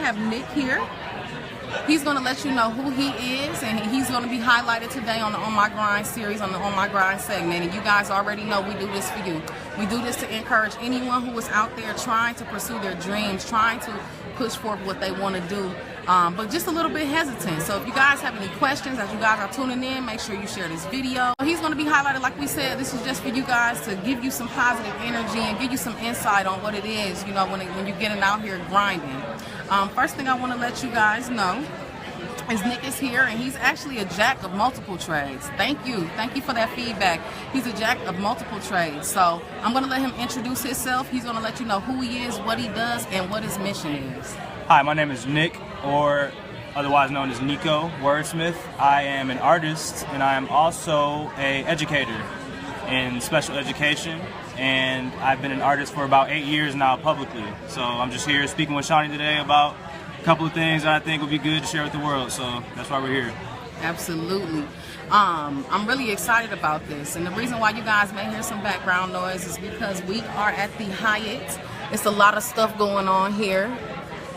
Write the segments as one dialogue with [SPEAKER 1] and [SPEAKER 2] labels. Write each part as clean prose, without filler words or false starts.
[SPEAKER 1] have Nick here. He's going to let you know who he is, and he's going to be highlighted today on the On My Grind series, on the On My Grind segment. And you guys already know we do this for you. We do this to encourage anyone who is out there trying to pursue their dreams, trying to push forward what they want to do, but just a little bit hesitant. So if you guys have any questions as you guys are tuning in, make sure you share this video. He's going to be highlighted, like we said. This is just for you guys to give you some positive energy and give you some insight on what it is, you know, when you're getting out here grinding. First thing I want to let you guys know is Nick is here, and he's actually a jack of multiple trades. Thank you for that feedback. He's a jack of multiple trades. So I'm going to let him introduce himself. He's going to let you know who he is, what he does, and what his mission is.
[SPEAKER 2] Hi, my name is Nick, or otherwise known as Nico, wordsmith. I am an artist, and I am also an educator in special education, and I've been an artist for about 8 years now publicly. So I'm just here speaking with Shawnie today about a couple of things that I think would be good to share with the world, so that's why we're here.
[SPEAKER 1] Absolutely. I'm really excited about this, and the reason why you guys may hear some background noise is because we are at the Hyatt. It's a lot of stuff going on here.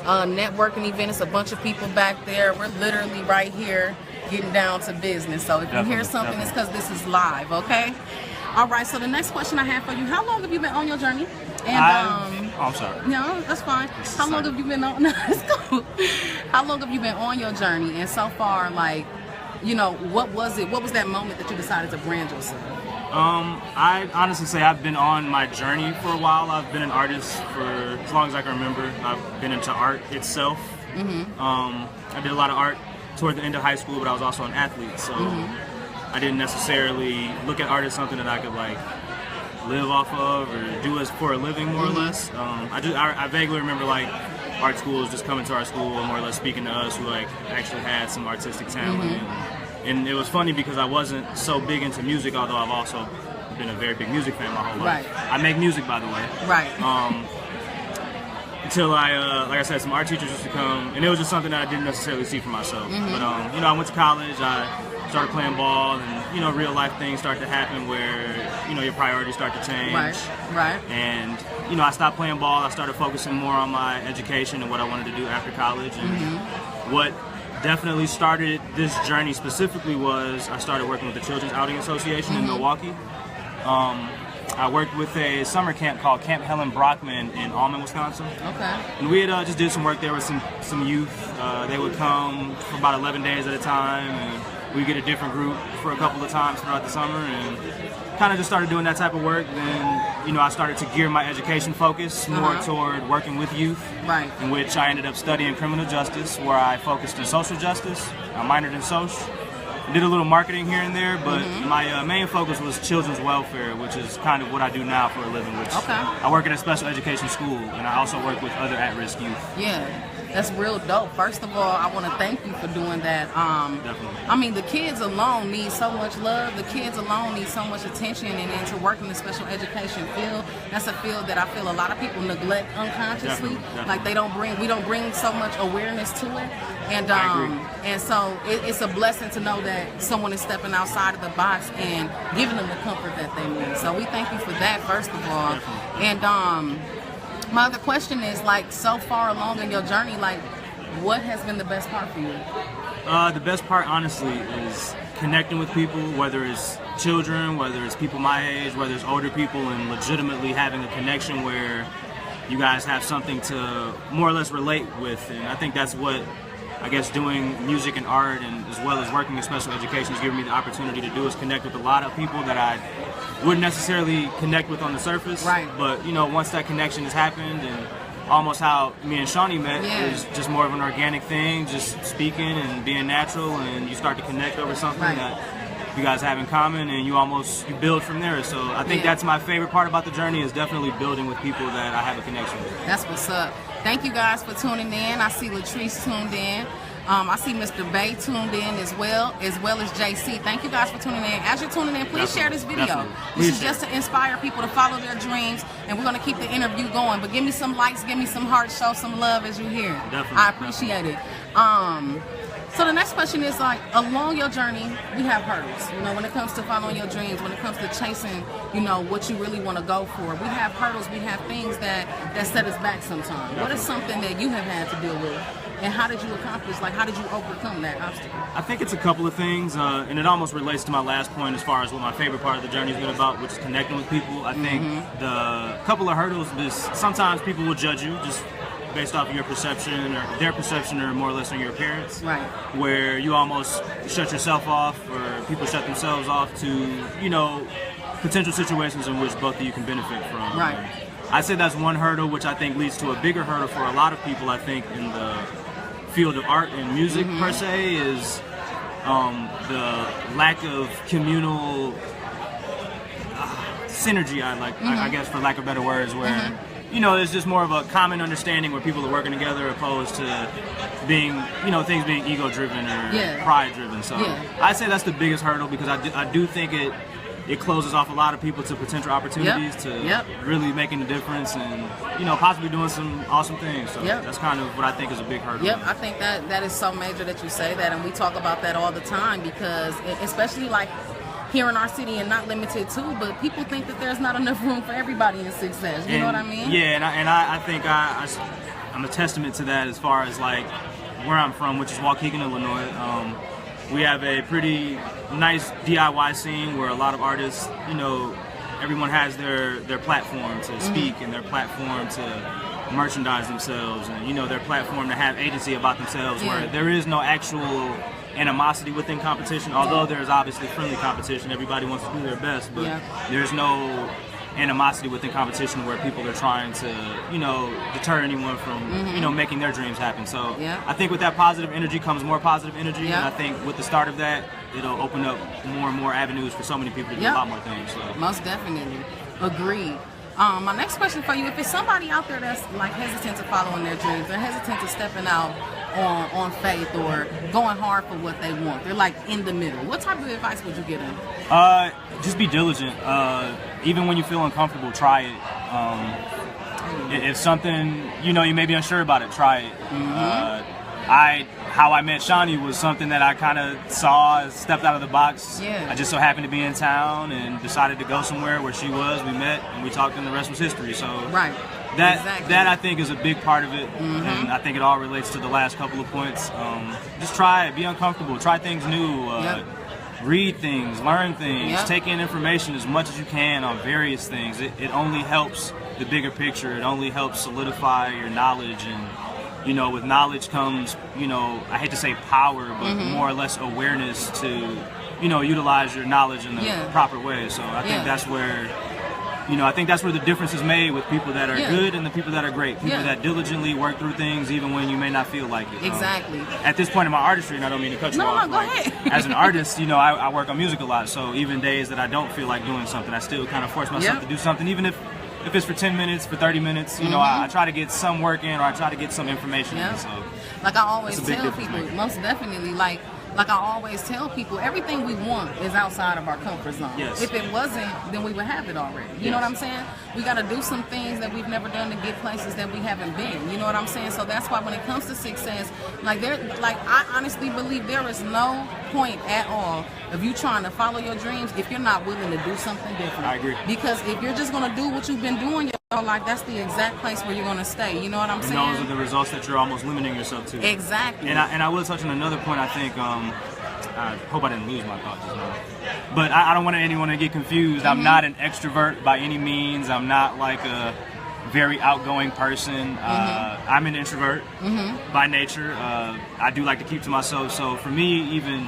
[SPEAKER 1] Networking event, it's a bunch of people back there. We're literally right here getting down to business. So if you hear something, it's because this is live, okay? All right, so the next question I have for you, how long have you been on your journey? And
[SPEAKER 2] I'm sorry.
[SPEAKER 1] No, that's fine. How long have you been on? No, it's cool. How long have you been on your journey? And so far, like, you know, what was it? What was that moment that you decided to brand yourself?
[SPEAKER 2] I'd honestly say I've been on my journey for a while. I've been an artist for as long as I can remember. I've been into art itself. I did a lot of art toward the end of high school, but I was also an athlete, so I didn't necessarily look at art as something that I could like live off of or do as for a living, more or less. I vaguely remember like art schools just coming to our school and more or less speaking to us who like actually had some artistic talent. And it was funny because I wasn't so big into music, although I've also been a very big music fan my whole life. I make music, by the way. Until like I said, some art teachers used to come, and it was just something that I didn't necessarily see for myself. But you know, I went to college. I started playing ball, and you know, real life things start to happen where you know your priorities start to change. And you know, I stopped playing ball. I started focusing more on my education and what I wanted to do after college. And what definitely started this journey specifically was I started working with the Children's Outing Association in Milwaukee. I worked with a summer camp called Camp Helen Brockman in Alma, Wisconsin. And we had just did some work there with some youth. They would come for about 11 days at a time, and we'd get a different group for a couple of times throughout the summer, and kind of just started doing that type of work. Then, you know, I started to gear my education focus more toward working with youth, in which I ended up studying criminal justice, where I focused in social justice. I minored in social. Did a little marketing here and there, but my main focus was children's welfare, which is kind of what I do now for a living, which I work at a special education school, and I also work with other at-risk youth. Yeah,
[SPEAKER 1] that's real dope. First of all, I want to thank you for doing that.
[SPEAKER 2] Definitely.
[SPEAKER 1] I mean, the kids alone need so much love. The kids alone need so much attention, and then to work in the special education field, that's a field that I feel a lot of people neglect unconsciously. Like we don't bring so much awareness to it. And so it's a blessing to know that someone is stepping outside of the box and giving them the comfort that they need. So we thank you for that, first of all. And my other question is, like, so far along in your journey, like, what has been the best part for you?
[SPEAKER 2] The best part, honestly, is connecting with people, whether it's children, whether it's people my age, whether it's older people, and legitimately having a connection where you guys have something to more or less relate with. And I think that's what I guess doing music and art, and as well as working in special education, has given me the opportunity to do, is connect with a lot of people that I wouldn't necessarily connect with on the surface. But you know, once that connection has happened, and almost how me and Shawnie met is just more of an organic thing, just speaking and being natural, and you start to connect over something that you guys have in common, and you build from there. So I think that's my favorite part about the journey, is definitely building with people that I have a connection with.
[SPEAKER 1] That's what's up. Thank you guys for tuning in. I see Latrice tuned in. I see Mr. Bay tuned in as well as JC. Thank you guys for tuning in. As you're tuning in, please share this video. This is just to inspire people to follow their dreams, and we're going to keep the interview going. But give me some likes, give me some hearts, show some love as you hear. I appreciate it. So the next question is, like, along your journey, we have hurdles. You know, when it comes to following your dreams, when it comes to chasing, you know, what you really want to go for, we have hurdles, we have things that set us back sometimes. What is something that you have had to deal with? And how did you accomplish, like, how did you overcome that obstacle?
[SPEAKER 2] I think it's a couple of things, and it almost relates to my last point as far as what my favorite part of the journey has been about, which is connecting with people. I think the couple of hurdles is sometimes people will judge you just based off of your perception or their perception or more or less on your appearance.
[SPEAKER 1] Right.
[SPEAKER 2] Where you almost shut yourself off or people shut themselves off to, potential situations in which both of you can benefit from.
[SPEAKER 1] Right.
[SPEAKER 2] I'd say that's one hurdle, which I think leads to a bigger hurdle for a lot of people, I think, in the field of art and music per se, is the lack of communal synergy, I guess, for lack of better words, where there's just more of a common understanding where people are working together opposed to being, things being ego-driven or pride-driven. So I'd say that's the biggest hurdle, because I do think it closes off a lot of people to potential opportunities to really making a difference and, possibly doing some awesome things. So that's kind of what I think is a big hurdle.
[SPEAKER 1] Yep, I think that is so major that you say that, and we talk about that all the time, because especially like here in our city, and not limited to, but people think that there's not enough room for everybody in success. You know what I mean?
[SPEAKER 2] Yeah, and I think I'm a testament to that as far as like where I'm from, which is Waukegan, Illinois. We have a pretty nice DIY scene where a lot of artists, everyone has their platform to speak and their platform to merchandise themselves and, their platform to have agency about themselves, where there is no actual animosity within competition, although there's obviously friendly competition. Everybody wants to do their best, but there's no animosity within competition where people are trying to, deter anyone from, making their dreams happen. So I think with that positive energy comes more positive energy, and I think with the start of that, it'll open up more and more avenues for so many people to do a lot more things. So.
[SPEAKER 1] Most definitely. Agreed. My next question for you, if it's somebody out there that's like hesitant to following their dreams, they're hesitant to stepping out on faith or going hard for what they want, they're like in the middle, what type of advice would you give them?
[SPEAKER 2] Just be diligent. Even when you feel uncomfortable, try it. If something, you may be unsure about it, try it. How I met Shawnie was something that I kind of saw, stepped out of the box. I just so happened to be in town and decided to go somewhere where she was. We met and we talked, and the rest was history. So that I think is a big part of it, and I think it all relates to the last couple of points. Just try it, be uncomfortable, try things new, read things, learn things, take in information as much as you can on various things. It only helps the bigger picture. It only helps solidify your knowledge, and with knowledge comes, I hate to say power, but more or less awareness to, utilize your knowledge in the proper way. So I think that's where, the difference is made with people that are good and the people that are great. People that diligently work through things even when you may not feel like it.
[SPEAKER 1] Exactly.
[SPEAKER 2] At this point in my artistry, and I don't mean to cut you off.
[SPEAKER 1] No, go ahead.
[SPEAKER 2] As an artist, I work on music a lot. So even days that I don't feel like doing something, I still kind of force myself to do something, even if it's for 10 minutes, for 30 minutes, I try to get some work in, or I try to get some information in. So,
[SPEAKER 1] like I always tell people, most definitely, like I always tell people, everything we want is outside of our comfort zone. If it wasn't, then we would have it already. You know what I'm saying? We got to do some things that we've never done to get places that we haven't been. You know what I'm saying? So that's why when it comes to success, I honestly believe there is no point at all of you trying to follow your dreams if you're not willing to do something different.
[SPEAKER 2] I agree.
[SPEAKER 1] Because if you're just going to do what you've been doing, like that's the exact place where you're going to stay. You know what I'm saying?
[SPEAKER 2] And those are the results that you're almost limiting yourself to.
[SPEAKER 1] Exactly.
[SPEAKER 2] And I will touch on another point. I think I hope I didn't lose my thoughts just now. But I don't want anyone to get confused. I'm not an extrovert by any means. I'm not like a very outgoing person. I'm an introvert by nature. I do like to keep to myself. So for me, even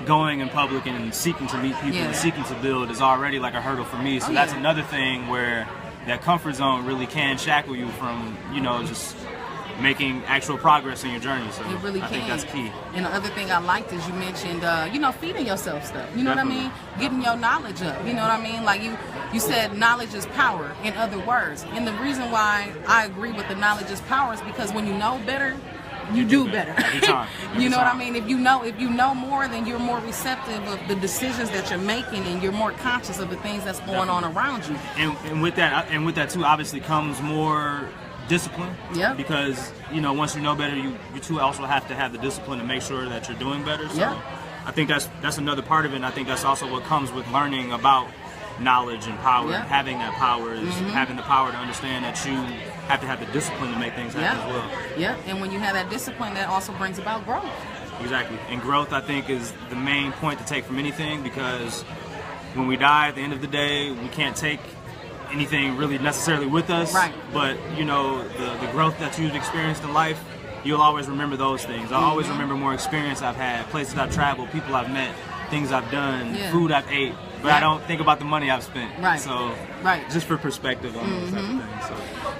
[SPEAKER 2] going in public and seeking to meet people and seeking to build is already like a hurdle for me. So that's another thing where that comfort zone really can shackle you from, just making actual progress in your journey. So
[SPEAKER 1] it really
[SPEAKER 2] I think that's key.
[SPEAKER 1] And the other thing I liked is you mentioned, feeding yourself stuff. You know what I mean? Getting your knowledge up. You know what I mean? Like you said, knowledge is power, in other words. And the reason why I agree with the knowledge is power is because when you know better, you do better.
[SPEAKER 2] Every time.
[SPEAKER 1] You know what I mean? If you know more, then you're more receptive of the decisions that you're making, and you're more conscious of the things that's going on around you.
[SPEAKER 2] And with that too, obviously comes more discipline.
[SPEAKER 1] Yeah.
[SPEAKER 2] Because once you know better, you too also have to have the discipline to make sure that you're doing better. So I think that's another part of it. And I think that's also what comes with learning about knowledge and power.
[SPEAKER 1] Yep.
[SPEAKER 2] Having that power is having the power to understand that you have to have the discipline to make things happen as well.
[SPEAKER 1] Yeah, and when you have that discipline, that also brings about growth.
[SPEAKER 2] Exactly. And growth, I think, is the main point to take from anything, because when we die at the end of the day, we can't take anything really necessarily with us.
[SPEAKER 1] Right.
[SPEAKER 2] But, you know, the growth that you've experienced in life, you'll always remember those things. I'll always remember more experience I've had, places I've traveled, people I've met, things I've done, food I've ate. But I don't think about the money I've spent.
[SPEAKER 1] Right.
[SPEAKER 2] So, just for perspective on those type of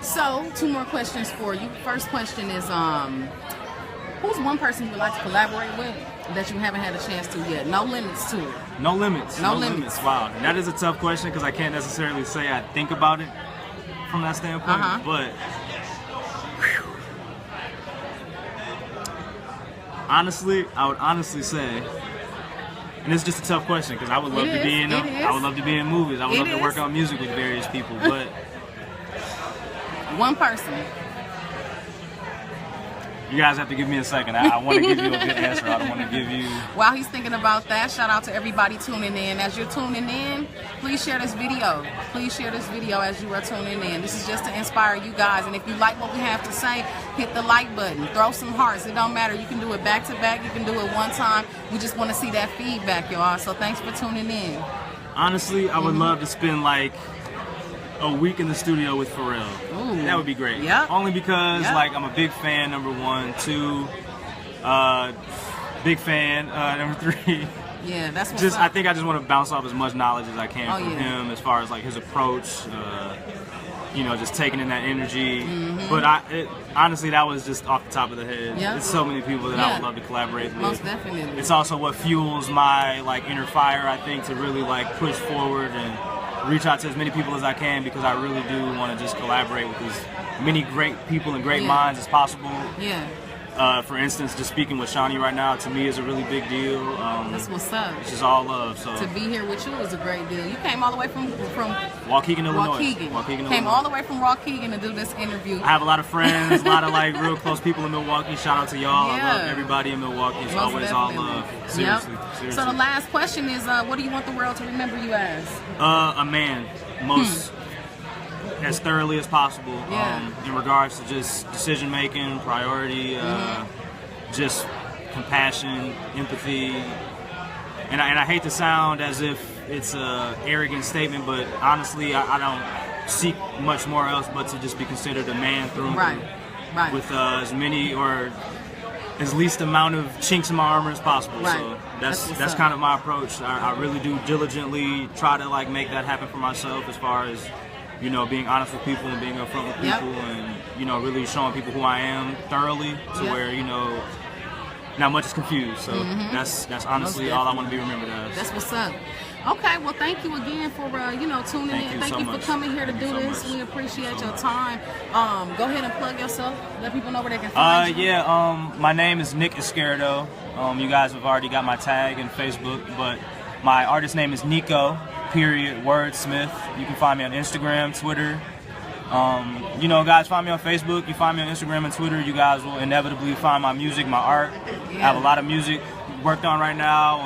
[SPEAKER 2] things.
[SPEAKER 1] So, 2 more questions for you. First question is, who's one person you would like to collaborate with that you haven't had a chance to yet? No limits to it.
[SPEAKER 2] No limits.
[SPEAKER 1] No limits.
[SPEAKER 2] Wow. That is a tough question because I can't necessarily say I think about it from that standpoint. But honestly, I would honestly say, and it's just a tough question because I would love to be in them. I would love to be in movies. I would love to work on music with various people. But
[SPEAKER 1] one person.
[SPEAKER 2] You guys have to give me a second. I want to give you a good answer. I don't want to give you...
[SPEAKER 1] While he's thinking about that, shout out to everybody tuning in. As you're tuning in, please share this video. Please share this video as you are tuning in. This is just to inspire you guys. And if you like what we have to say, hit the like button. Throw some hearts. It don't matter. You can do it back to back. You can do it one time. We just want to see that feedback, y'all. So thanks for tuning in.
[SPEAKER 2] Honestly, I would love to spend like a week in the studio with Pharrell.
[SPEAKER 1] Ooh.
[SPEAKER 2] That would be great.
[SPEAKER 1] Yep.
[SPEAKER 2] Only because
[SPEAKER 1] Yep.
[SPEAKER 2] I'm a big fan, number 1. 2, big fan, number 3.
[SPEAKER 1] Yeah, that's what's
[SPEAKER 2] Just
[SPEAKER 1] up.
[SPEAKER 2] I think I just want to bounce off as much knowledge as I can from
[SPEAKER 1] yeah.
[SPEAKER 2] him, as far as like his approach, you know, just taking in that energy. But honestly, that was just off the top of the head.
[SPEAKER 1] Yeah.
[SPEAKER 2] There's so many people that I would love to collaborate with.
[SPEAKER 1] Most definitely.
[SPEAKER 2] It's also what fuels my like inner fire, I think, to really like push forward and reach out to as many people as I can, because I really do want to just collaborate with as many great people and great minds as possible.
[SPEAKER 1] Yeah.
[SPEAKER 2] For instance, just speaking with Shawnie right now, to me is a really big deal.
[SPEAKER 1] That's what's up.
[SPEAKER 2] It's just all love. So
[SPEAKER 1] To be here with you is a great deal. You came all the way from
[SPEAKER 2] Waukegan, Illinois.
[SPEAKER 1] Came all the way from Waukegan to do this interview.
[SPEAKER 2] I have a lot of friends, a lot of like real close people in Milwaukee. Shout out to y'all. I love everybody in Milwaukee. It's
[SPEAKER 1] Most
[SPEAKER 2] always
[SPEAKER 1] definitely.
[SPEAKER 2] all love. Seriously. Seriously.
[SPEAKER 1] So the last question is, what do you want the world to remember you as?
[SPEAKER 2] A man, most as thoroughly as possible. In regards to just decision making, priority, just compassion, empathy. And I hate to sound as if it's a arrogant statement, but honestly, I don't seek much more else but to just be considered a man through and through.
[SPEAKER 1] Right.
[SPEAKER 2] With as many or as least amount of chinks in my armor as possible.
[SPEAKER 1] Right.
[SPEAKER 2] So
[SPEAKER 1] That's
[SPEAKER 2] that's kind of my approach. I really do diligently try to like make that happen for myself, as far as, you know, being honest with people and being upfront with people, and, you know, really showing people who I am thoroughly, to where, you know, not much is confused. So that's honestly all I want to be remembered as.
[SPEAKER 1] That's what's up. Okay, well, thank you again for you know, tuning in. Thank you for coming here to do this. We appreciate your time. Go ahead and plug yourself. Let people know where they can find you.
[SPEAKER 2] My name is Nick Iscardo. You guys have already got my tag in Facebook, but my artist name is Nico, #wordsmith. You can find me on Instagram, Twitter. You know, guys, find me on Facebook. You find me on Instagram and Twitter. You guys will inevitably find my music, my art. I have a lot of music worked on right now.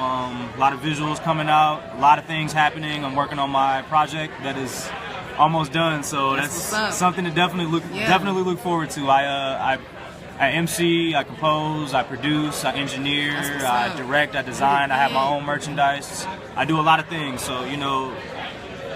[SPEAKER 2] A lot of visuals coming out. A lot of things happening. I'm working on my project that is almost done. So that's something to definitely look forward to. I MC, I compose, I produce, I engineer, I direct, I design. I have my own merchandise. I do a lot of things. So, you know,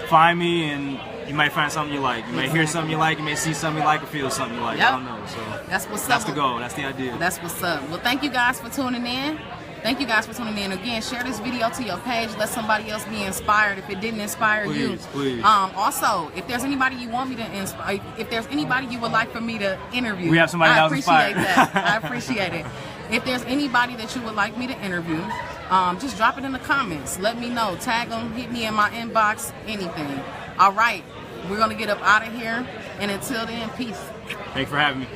[SPEAKER 2] find me and you might find something you like. You may hear something you like. You may see something you like or feel something you like. I don't know. So
[SPEAKER 1] that's what's up.
[SPEAKER 2] That's the goal. That's the idea.
[SPEAKER 1] That's what's up. Well, thank you guys for tuning in. Thank you guys for tuning in. Again, share this video to your page. Let somebody else be inspired if it didn't inspire you.
[SPEAKER 2] Please.
[SPEAKER 1] Also, if there's anybody you want me to inspire, if there's anybody you would like for me to interview,
[SPEAKER 2] we have somebody else inspired.
[SPEAKER 1] I appreciate that. I appreciate it. If there's anybody that you would like me to interview, just drop it in the comments. Let me know. Tag them. Hit me in my inbox. Anything. All right. We're going to get up out of here. And until then, peace.
[SPEAKER 2] Thanks for having me.